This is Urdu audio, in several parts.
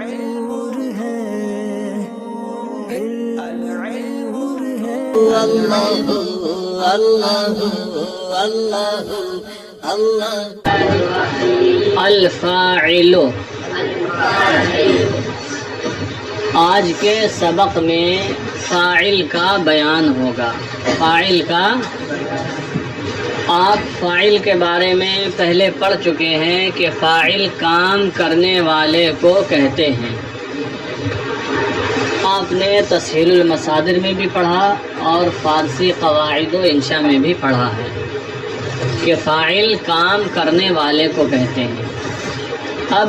نور ہے اللہ اللہ اللہ اللہ الفاعل. آج کے سبق میں فاعل کا بیان ہوگا. فاعل کا آپ فاعل کے بارے میں پہلے پڑھ چکے ہیں کہ فاعل کام کرنے والے کو کہتے ہیں. آپ نے تسہیل المصادر میں بھی پڑھا اور فارسی قواعد و انشاء میں بھی پڑھا ہے کہ فاعل کام کرنے والے کو کہتے ہیں. اب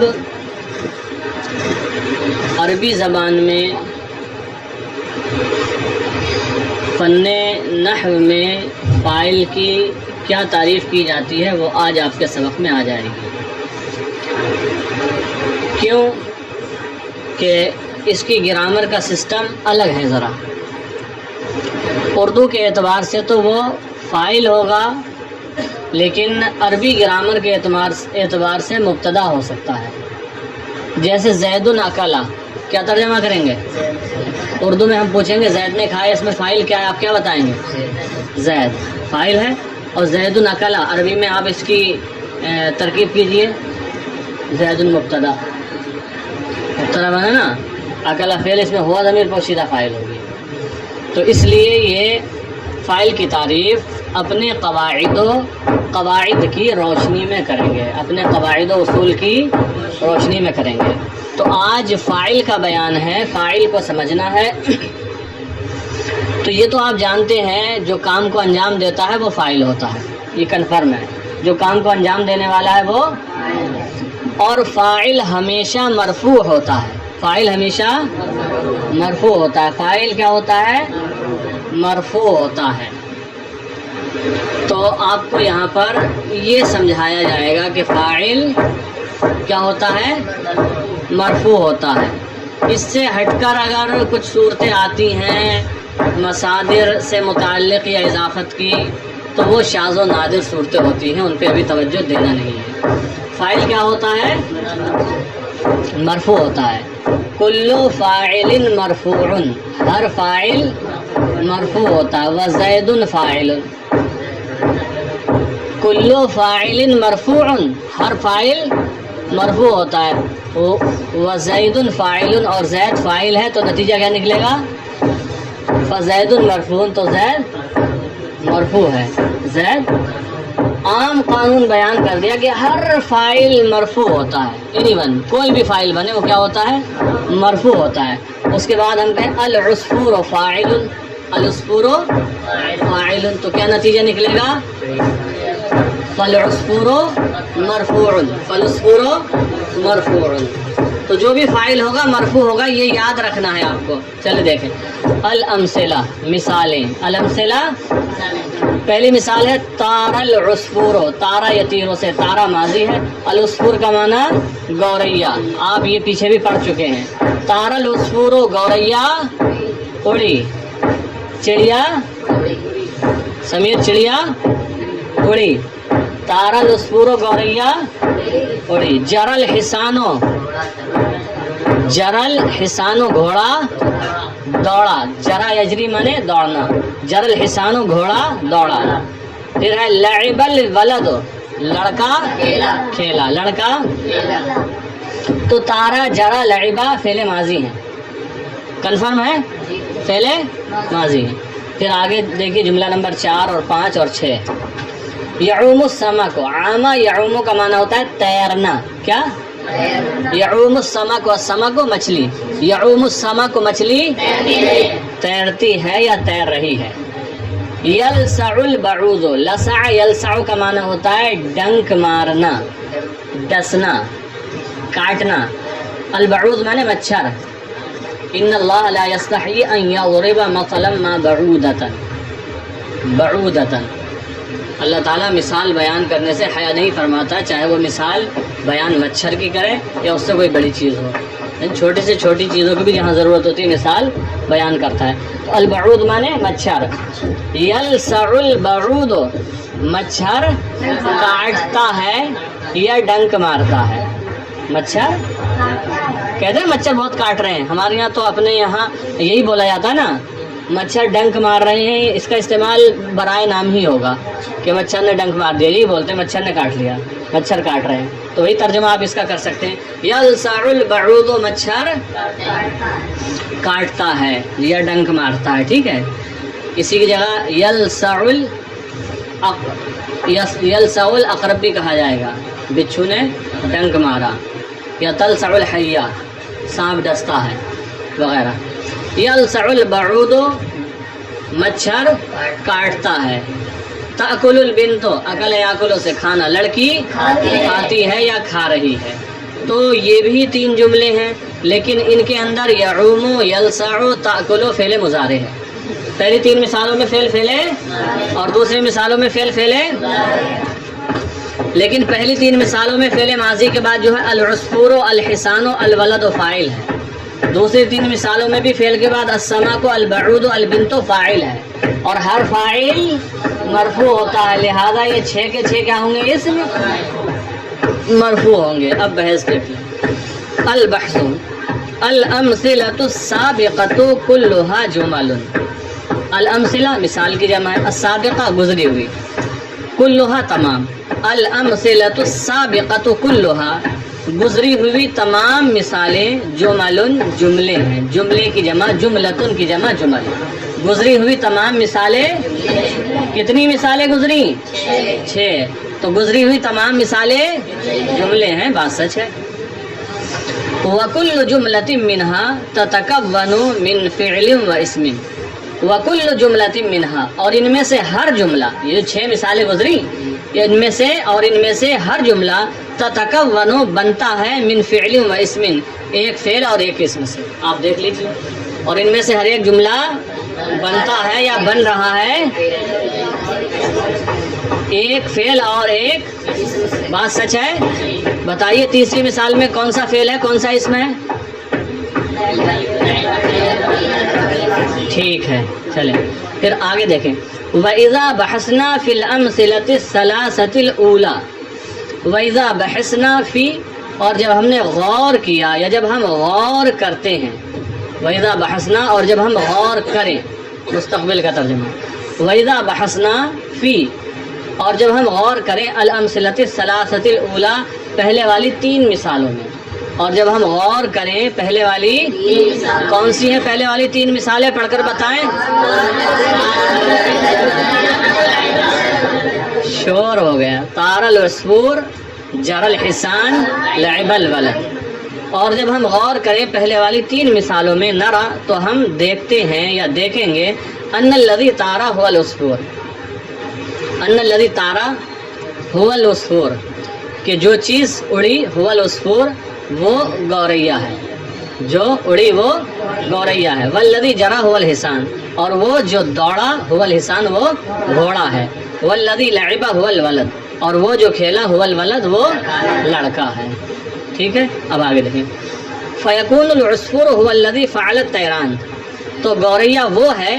عربی زبان میں فن نحو میں فاعل کی کیا تعریف کی جاتی ہے وہ آج آپ کے سبق میں آ جائے گی. کیوں کہ اس کی گرامر کا سسٹم الگ ہے. ذرا اردو کے اعتبار سے تو وہ فاعل ہوگا لیکن عربی گرامر کے اعتبار سے مبتدا ہو سکتا ہے. جیسے زید اکلا کیا ترجمہ کریں گے؟ اردو میں ہم پوچھیں گے زید نے کھایا، اس میں فاعل کیا ہے؟ آپ کیا بتائیں گے؟ زید فاعل ہے اور زید اکلا عربی میں آپ اس کی ترکیب کیجئے. زید مبتدا بنا نا، اکلا فعل، اس میں ہوا ضمیر پوشیدہ فاعل ہوگی. تو اس لیے یہ فاعل کی تعریف اپنے قواعد کی روشنی میں کریں گے، اپنے قواعد و اصول کی روشنی میں کریں گے. تو آج فاعل کا بیان ہے، فاعل کو سمجھنا ہے. تو یہ تو آپ جانتے ہیں جو کام کو انجام دیتا ہے وہ فاعل ہوتا ہے، یہ کنفرم ہے. جو کام کو انجام دینے والا ہے وہ، اور فاعل ہمیشہ مرفوع ہوتا ہے. فاعل ہمیشہ مرفوع ہوتا ہے. فاعل کیا ہوتا ہے؟ مرفوع ہوتا ہے. تو آپ کو یہاں پر یہ سمجھایا جائے گا کہ فاعل کیا ہوتا ہے؟ مرفوع ہوتا ہے. اس سے ہٹ کر اگر کچھ صورتیں آتی ہیں مصادر سے متعلق یا اضافت کی تو وہ شاذ و نادر صورتیں ہوتی ہیں، ان پہ بھی توجہ دینا نہیں ہے. فاعل کیا ہوتا ہے؟ مرفوع ہوتا ہے. کل فاعل مرفوع، ہر فاعل مرفوع ہوتا ہے. وزید فاعل، کل فاعل مرفوع، ہر فاعل مرفوع ہوتا ہے. وزید فاعل، اور زید فاعل ہے تو نتیجہ کیا نکلے گا؟ فزید مرفوع، تو زید مرفوع ہے. زید عام قانون بیان کر دیا کہ ہر فاعل مرفوع ہوتا ہے. اینی ون، کوئی بھی فاعل بنے وہ کیا ہوتا ہے؟ مرفوع ہوتا ہے. اس کے بعد ہم کہیں العصفور فاعل، العصفور فاعل، تو کیا نتیجہ نکلے گا؟ فالعصفور مرفوع، فالعصفور مرفوع. تو جو بھی فاعل ہوگا مرفوع ہوگا، یہ یاد رکھنا ہے آپ کو. چلے دیکھیں الامثلہ، مثالیں. الامثلہ پہلی مثال ہے تارا العصفور، تارا یطیروں سے، تارا ماضی ہے. العصفور کا معنی گوریا، آپ یہ پیچھے بھی پڑھ چکے ہیں. تارا العصفور گوریا اڑی، چڑیا سمیر چڑیا اڑی. تارا العصفور گوریا اڑی. جرل حسانو، جرل حسانو گھوڑا دوڑا. جرا یجری مانے دوڑنا. جرل حسانو گھوڑا دوڑا. پھر ہے لعب الولد، لڑکا کھیلا، لڑکا. تو تارا جرا لعبا فعل ماضی ہیں، کنفرم ہے، فعل ماضی ہیں. پھر آگے دیکھیے جملہ نمبر 4 اور 5 اور 6. یعوم السمک، عاما یعوم کا معنی ہوتا ہے تیرنا. کیا؟ یعوم السمک، السمک مچھلی. یعوم السمک مچھلی تیرتی ہے یا تیر رہی ہے. یلسع البعوض، لسع یلسع کا معنی ہوتا ہے ڈنک مارنا، ڈسنا، کاٹنا. البعوض معنی مچھر. ان اللہ لا یستحیی ان یضرب مثلا ما بعودۃ، بعودۃ، اللہ تعالیٰ مثال بیان کرنے سے حیا نہیں فرماتا، چاہے وہ مثال بیان مچھر کی کرے یا اس سے کوئی بڑی چیز ہو. چھوٹی سے چھوٹی چیزوں کی بھی جہاں ضرورت ہوتی ہے مثال بیان کرتا ہے. تو البعود مانے مچھر. یلسع البعود، مچھر کاٹتا ہے یا ڈنک مارتا ہے. مچھر کہتے ہیں مچھر بہت کاٹ رہے ہیں، ہمارے یہاں تو اپنے یہاں یہی بولا جاتا ہے نا، مچھر ڈنک مار رہے ہیں، اس کا استعمال برائے نام ہی ہوگا کہ مچھر نے ڈنک مار دیا، یہی بولتے ہیں مچھر نے کاٹ لیا، مچھر کاٹ رہے ہیں، تو وہی ترجمہ آپ اس کا کر سکتے ہیں، یلسع البعوض، مچھر کاٹتا ہے یا ڈنک مارتا ہے، ٹھیک ہے. اسی کی جگہ یلسع الاقرب بھی کہا جائے گا، بچھو نے ڈنک مارا، یا تلسع الحیہ، سانپ ڈستا ہے وغیرہ. یلسع البعوض، مچھر کاٹتا ہے. تأکل البنت، اکل یاکلو سے کھانا، لڑکی کھاتی ہے یا کھا رہی ہے. تو یہ بھی 3 جملے ہیں، لیکن ان کے اندر یعوم، یلسع، تأکل فعل مضارع ہے. پہلی 3 مثالوں میں فعل ہے اور دوسری مثالوں میں فعل ہے، لیکن پہلی 3 مثالوں میں فعل ماضی کے بعد جو ہے العصفور، الحسان، الولد فاعل ہے. دوسری 3 مثالوں میں بھی فعل کے بعد السمک، البعوض، البنت فاعل ہے، اور ہر فاعل مرفوع ہوتا ہے، لہذا یہ 6 کے 6 کیا ہوں گے، اس میں مرفوع ہوں گے. اب بحث دیکھیں. البحث، الامثلۃ السابقۃ کلھا جمل. الامثلہ مثال کی جمع ہے، السابقہ گزری ہوئی، کلھا تمام. الامثلۃ السابقۃ کلھا، گزری ہوئی تمام مثالیں، جمل جملے ہیں، جملے کی جمع جملتن کی جمع جمل. گزری ہوئی تمام مثالیں، کتنی مثالیں گزری؟ 6. تو گزری ہوئی تمام مثالیں جملے ہیں، بات سچ ہے. وَكُلُّ جُمْلَةٍ مِّنْهَا تَتَكَوَّنُ مِنْ فِعْلٍ وَاسْمٍ. وَكُلُّ جُمْلَةٍ مِّنْهَا، اور ان میں سے ہر جملہ، یہ جو 6 مثالیں گزری، ان میں سے ہر جملہ تَتَكَوَّنُ بنتا ہے، مِنْ فِعْلٍ وَاسْمٍ، ایک فعل اور ایک اسم سے. آپ دیکھ لیجیے، اور ان میں سے ہر ایک جملہ بنتا ہے یا بن رہا ہے ایک فعل اور ایک، بات سچ ہے. بتائیے تیسری مثال میں کون سا فعل ہے، کون سا اسم ہے؟ ٹھیک ہے، چلیں پھر آگے دیکھیں. وَإِذَا بَحَثْنَا فِي الْأَمْثِلَةِ الثَّلَاثَةِ الْأُولَى. وَإِذَا بَحَثْنَا فِي، اور جب ہم نے غور کیا یا جب ہم غور کرتے ہیں. وَإِذَا بَحَثْنَا، اور جب ہم غور کریں، مستقبل کا ترجمہ. وَإِذَا بَحَثْنَا فِي، اور جب ہم غور کریں، الْأَمْثِلَةِ الثَّلَاثَةِ الْأُولَى، پہلے والی 3 مثالوں میں. اور جب ہم غور کریں، پہلے والی کون سی ہیں؟ پہلے والی 3 مثالیں پڑھ کر بتائیں. شور ہو گیا. طار العصفور، جرى الحسان، لعب الولد. اور جب ہم غور کریں پہلے والی 3 مثالوں میں، نرا، تو ہم دیکھتے ہیں یا دیکھیں گے، ان الذی طار هو العصفور، ان الذی طار هو العصفور، کہ جو چیز اڑی، هو العصفور، وہ گوریا ہے، جو اڑی وہ گوریا ہے. والذی جرى هو الحسان، اور وہ جو دوڑا، هو الحسان، وہ گھوڑا ہے. والذی لعب هو الولد، اور وہ جو کھیلا، هو الولد، وہ لڑکا ہے. ٹھیک ہے، اب آگے دیکھیں. فیکون العصفور هو الذی فعل الطیران، تو گوریا وہ ہے،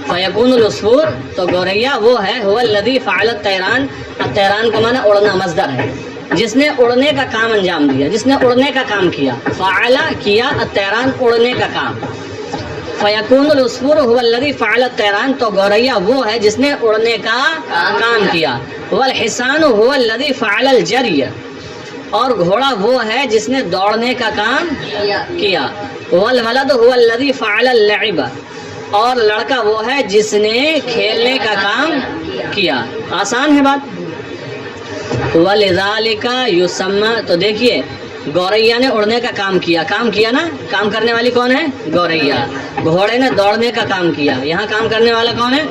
فیکون العصفور، تو گوریا وہ ہے، هو الذی فعل الطیران، الطیران کا معنی اڑنا، مصدر ہے، جس نے اڑنے کا کام انجام دیا، جس نے اڑنے کا کام کیا. فعل کیا، الطیران اڑنے کا کام. فیکون العصفور هو الذی فعل الطیران، تو گوریا وہ ہے جس نے اڑنے کا کام کیا. والحسان هو الذی فعل الجری، اور گھوڑا وہ ہے جس نے دوڑنے کا کام کیا. والولد هو الذی فعل اللعب، اور لڑکا وہ ہے جس نے کھیلنے کا کام کیا. آسان ہے بات. وَلِذَالِكَ يُسَمَّى، تو دیکھیے گوریا نے اڑنے کا کام کیا نا، کام کرنے والی کون ہے؟ گوریا. گھوڑے نے دوڑنے کا کام کیا، یہاں کام کرنے والا کون ہے؟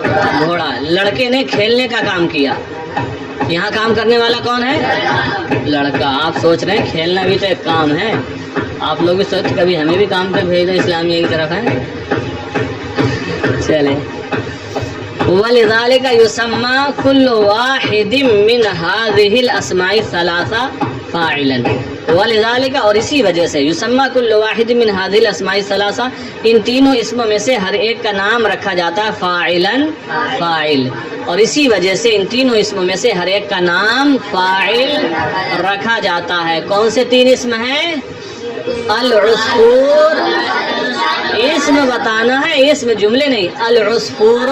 گھوڑا. لڑکے نے کھیلنے کا کام کیا، یہاں کام کرنے والا کون ہے؟ لڑکا. آپ سوچ رہے ہیں کھیلنا بھی تو ایک کام ہے، آپ لوگ بھی سوچ کبھی ہمیں بھی کام پہ بھیج دو، اسلامیہ کی طرف ہے. چلیں. وَلِذَالِكَ يُسَمَّى كُلُّ وَاحِدٍ مِّنْ هَذِهِ الْأَسْمَاءِ الثَّلَاثَةِ فَاعِلًا. وَلِذَالِكَ، اور اسی وجہ سے، يُسَمَّى كُلُّ وَاحِدٍ مِّنْ هَذِهِ الْأَسْمَاءِ الثَّلَاثَةِ، ان تینوں اسموں میں سے ہر ایک کا نام رکھا جاتا ہے فاعلاً، فاعل. اور اسی وجہ سے ان تینوں اسموں میں سے ہر ایک کا نام فاعل رکھا جاتا ہے. کون سے 3 اسم ہیں؟ العصفور اسم بتانا ہے، اسم جملے نہیں، العصفور،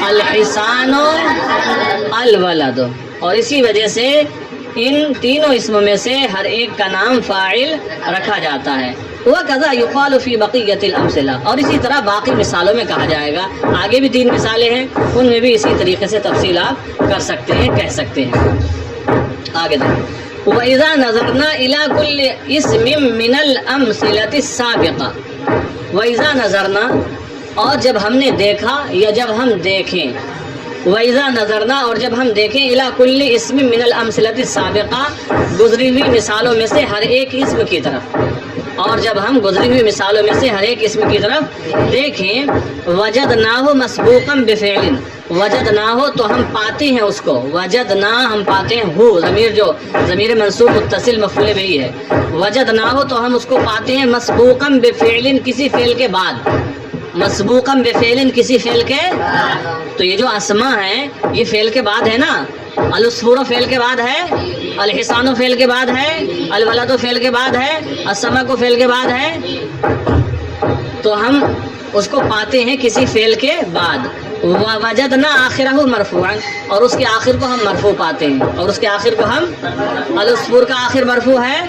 الحصان، الولد. اور اسی وجہ سے ان تینوں اسموں میں سے ہر ایک کا نام فاعل رکھا جاتا ہے. وَكَذَا يُقَالُ فِي بَقِيَّةِ الْأَمْثِلَةِ اور اسی طرح باقی مثالوں میں کہا جائے گا. آگے بھی 3 مثالیں ہیں، ان میں بھی اسی طریقے سے تفصیل آپ کر سکتے ہیں، کہہ سکتے ہیں. آگے دیکھیں وَإِذَا نَظَرْنَا إِلَى كُلِّ اسْمٍ مِّنَ الْأَمْثِلَةِ السَّابِقَةِ وَإِذَا نَظَرْنَا اور جب ہم نے دیکھا یا جب ہم دیکھیں، وَإِذَا نَظَرْنَا اور جب ہم دیکھیں إِلَى كُلِّ اسْمٍ مِّنَ الْأَمْثِلَةِ السَّابِقَةِ گزری ہوئی مثالوں میں سے ہر ایک اسم کی طرف، اور جب ہم گزری ہوئی مثالوں میں سے ہر ایک اسم کی طرف دیکھیں، وجدناہ مسبوقا بفعل وجدناہ تو ہم پاتے ہیں اس کو، وجدنا ہم پاتے ہیں، ہو ضمیر منصوب متصل مفعول بہ ہے، وجدناہ تو ہم اس کو پاتے ہیں مسبوقا بفعل کسی فعل کے بعد، مسبوقا بفعل کسی فعل کے. تو یہ جو اسماء ہیں یہ فعل کے بعد ہے نا، العصفور فعل کے بعد ہے، الحصان فعل کے بعد ہے، الولد فعل کے بعد ہے، السمک فعل کے بعد ہے، تو ہم اس کو پاتے ہیں کسی فعل کے بعد. وجدنا آخرہ مرفوعا اور اس کے آخر کو ہم مرفوع پاتے ہیں، اور اس کے آخر کو ہم، العصفور کا آخر مرفوع ہے،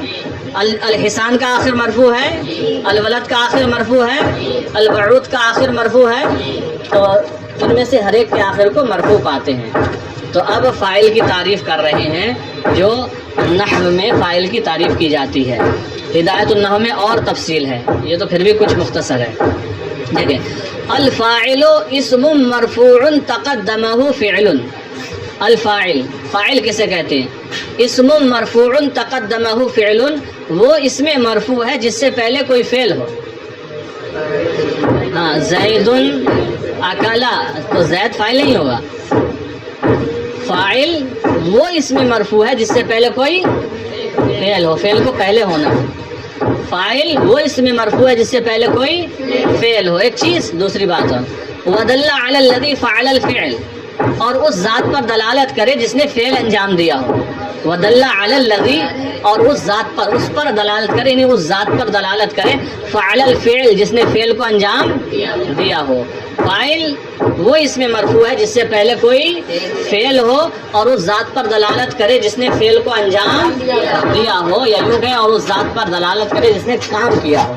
الحصان کا آخر مرفوع ہے، الولد کا آخر مرفوع ہے، البعوض کا آخر مرفوع ہے، تو ان میں سے ہر ایک کے آخر کو مرفوع پاتے ہیں. تو اب فاعل کی تعریف کر رہے ہیں جو نحو میں فاعل کی تعریف کی جاتی ہے. ہدایت النحو میں اور تفصیل ہے، یہ تو پھر بھی کچھ مختصر ہے. دیکھیں الفاعل اسم مرفوع تقدمہ فعل. الفاعل فاعل کسے کہتے ہیں؟ اسم مرفوع تقدمہ فعل وہ اسم مرفوع ہے جس سے پہلے کوئی فعل ہو. ہاں زید اکلا تو زید فاعل نہیں ہوگا، فاعل وہ اسم مرفوع ہے جس سے پہلے کوئی فعل ہو، فعل کو پہلے ہونا. فاعل وہ اسم مرفوع ہے جس سے پہلے کوئی فعل ہو، ایک چیز. دوسری بات ہے وَدَلَّ عَلَى الَّذِي فَعَلَ الْفِعْلَ اور اس ذات پر دلالت کرے جس نے فعل انجام دیا ہو. وَدَلَّ عَلَى الَّذِي اور اس ذات پر، اس پر دلالت کرے، یعنی اس ذات پر دلالت کرے، فعل الفعل جس نے فعل کو انجام دیا ہو. فاعل وہ اسم مرفوع ہے جس سے پہلے کوئی فعل ہو اور اس ذات پر دلالت کرے جس نے فعل کو انجام دیا ہو، یا یوں کہ اور اس ذات پر دلالت کرے جس نے کام کیا ہو،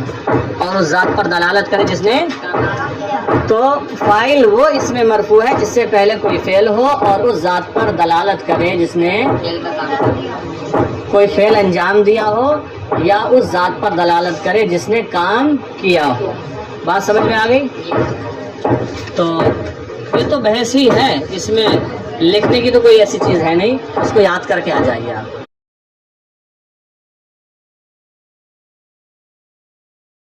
اور اس ذات پر دلالت کرے جس نے. تو فاعل وہ اسم مرفوع ہے جس سے پہلے کوئی فعل ہو اور اس ذات پر دلالت کرے جس نے کوئی فعل انجام دیا ہو، یا اس ذات پر دلالت کرے جس نے کام کیا ہو. بات سمجھ میں آ گئی؟ تو یہ تو بحث ہی ہے، اس میں لکھنے کی تو کوئی ایسی چیز ہے نہیں، اس کو یاد کر کے آ جائیے آپ.